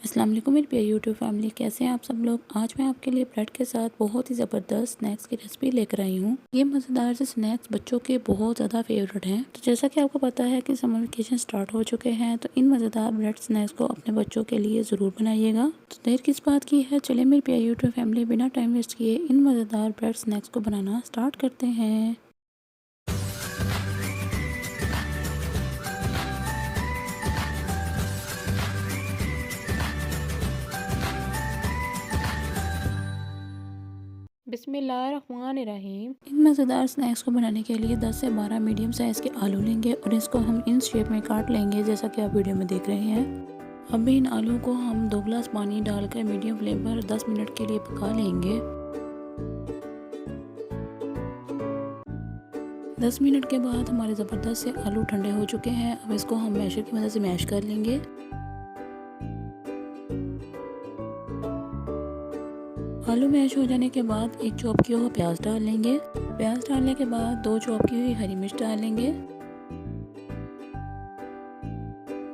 अस्सलाम वालेकुम मेरी प्यारी यूट्यूब फैमिली, कैसे हैं आप सब लोग। आज मैं आपके लिए ब्रेड के साथ बहुत ही ज़बरदस्त स्नैक्स की रेसिपी लेकर आई हूँ। ये मज़ेदार से स्नैक्स बच्चों के बहुत ज़्यादा फेवरेट हैं। तो जैसा कि आपको पता है कि समर वेकेशन स्टार्ट हो चुके हैं, तो इन मज़ेदार ब्रेड स्नैक्स को अपने बच्चों के लिए ज़रूर बनाइएगा। तो देर किस बात की है, चले मेरी प्यारी यूट्यूब फैमिली बिना टाइम वेस्ट किए इन मज़ेदार ब्रेड स्नैक्स को बनाना स्टार्ट करते हैं। बिस्मिल्लाहिर्रहमानिर्रहीम। इन मज़ेदार स्नैक्स को बनाने के लिए 10 से 12 मीडियम साइज़ के आलू लेंगे और इसको हम इन शेप में काट लेंगे जैसा कि आप वीडियो में देख रहे हैं। अब इन आलू को हम 2 गिलास पानी डालकर मीडियम फ्लेम पर 10 मिनट के लिए पका लेंगे। 10 मिनट के बाद हमारे ज़बरदस्त से आलू ठंडे हो चुके हैं। अब इसको हम मैशर की मदद से मैश कर लेंगे। आलू मैश हो जाने के बाद एक चॉप किया हुआ प्याज डाल लेंगे। प्याज डालने के बाद 2 चॉप की हुई हरी मिर्च डालेंगे।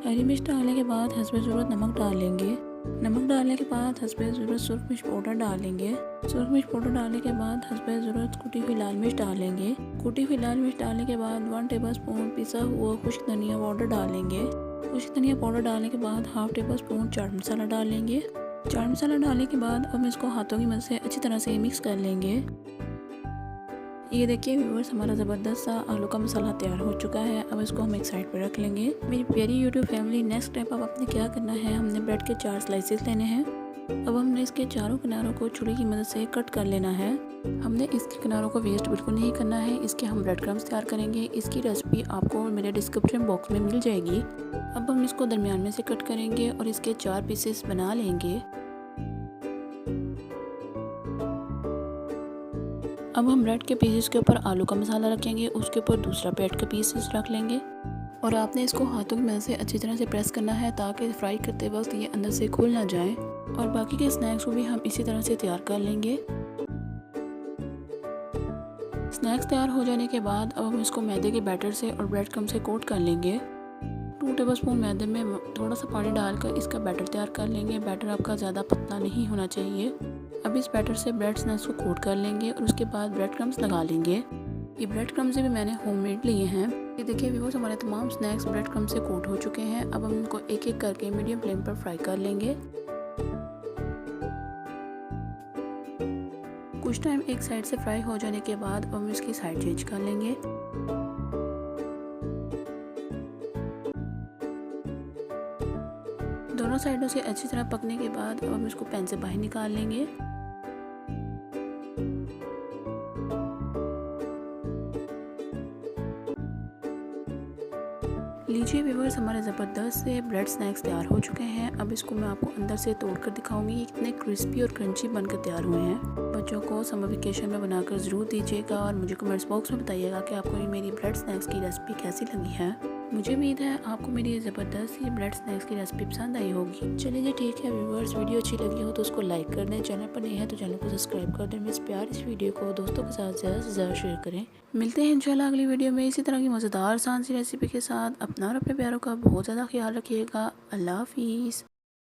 हरी मिर्च डालने के बाद हस्बे ज़रूरत नमक डाल लेंगे। नमक डालने के बाद हस्बे ज़रूरत सुरख मिर्च पाउडर डाल लेंगे। सुरख मिर्च पाउडर डालने के बाद हस्बे ज़रूरत कुटी हुई लाल मिर्च डाल लेंगे। कुटी हुई लाल मिर्च डालने के बाद 1 टेबलस्पून पिसा हुआ खुश्क धनिया पाउडर डाल लेंगे। खुश्क धनिया पाउडर डालने के बाद 1/2 टेबलस्पून चाट मसाला डाल लेंगे। चाट मसाला डालने के बाद अब इसको हाथों की मदद से अच्छी तरह से मिक्स कर लेंगे। ये देखिए व्यूअर्स, हमारा ज़बरदस्त सा आलू का मसाला तैयार हो चुका है। अब इसको हम एक साइड पर रख लेंगे। मेरी प्यारी यूट्यूब फैमिली, नेक्स्ट स्टेप अब आपने क्या करना है, हमने ब्रेड के 4 स्लाइसेस लेने हैं। अब हमने इसके चारों किनारों को छुरी की मदद से कट कर लेना है। हमने इसके किनारों को वेस्ट बिल्कुल नहीं करना है। इसके हम ब्रेड क्रम्स तैयार करेंगे। इसकी रेसिपी आपको मेरे डिस्क्रिप्शन बॉक्स में मिल जाएगी। अब हम इसको दरमियान में से कट करेंगे और इसके 4 पीसेस बना लेंगे। अब हम ब्रेड के पीसेस के ऊपर आलू का मसाला रखेंगे, उसके ऊपर दूसरा ब्रेड के पीसेस रख लेंगे और आपने इसको हाथों की मदद से अच्छी तरह से प्रेस करना है ताकि फ्राई करते वक्त ये अंदर से खुल ना जाए। और बाकी के स्नैक्स को भी हम इसी तरह से तैयार कर लेंगे। स्नैक्स तैयार हो जाने के बाद अब हम इसको मैदे के बैटर से और ब्रेड क्रम्ब से कोट कर लेंगे। 2 टेबलस्पून मैदे में थोड़ा सा पानी डालकर इसका बैटर तैयार कर लेंगे। बैटर आपका ज़्यादा पतला नहीं होना चाहिए। अब इस बैटर से ब्रेड स्नैक्स को कोट कर लेंगे और उसके बाद ब्रेड क्रम्स लगा लेंगे। ये ब्रेड क्रम्स भी मैंने होममेड लिए हैं। ये देखिए व्यूअर्स, हमारे तमाम स्नैक्स ब्रेड क्रम्स से कोट हो चुके हैं। अब हम इनको एक एक करके मीडियम फ्लेम पर फ्राई कर लेंगे। कुछ टाइम एक साइड से फ्राई हो जाने के बाद अब हम इसकी साइड चेंज कर लेंगे। दोनों साइडों से अच्छी तरह पकने के बाद अब हम इसको पैन से बाहर निकाल लेंगे। लीजिए व्यूअर्स, हमारे ज़बरदस्त से ब्रेड स्नैक्स तैयार हो चुके हैं। अब इसको मैं आपको अंदर से तोड़कर दिखाऊंगी ये कितने क्रिस्पी और क्रंची बनकर तैयार हुए हैं। बच्चों को समर वेकेशन में बनाकर ज़रूर दीजिएगा और मुझे कमेंट्स बॉक्स में बताइएगा कि आपको ये मेरी ब्रेड स्नैक्स की रेसिपी कैसी लगी है। मुझे उम्मीद है आपको मेरी ये ज़बरदस्त ये ब्रेड स्नैक्स की रेसिपी पसंद आई होगी। चलिए जी ठीक है व्यूअर्स, वीडियो अच्छी लगी हो तो उसको लाइक कर दें। चैनल पर नए हैं तो चैनल को सब्सक्राइब कर दें। इस प्यार इस वीडियो को दोस्तों के साथ ज़्यादा से ज़्यादा शेयर करें। मिलते हैं इंशाल्लाह अगली वीडियो में इसी तरह की मज़ेदार आसान सी रेसिपी के साथ। अपना और अपने प्यारों का बहुत ज़्यादा ख्याल रखिएगा। अल्लाह हाफिज़।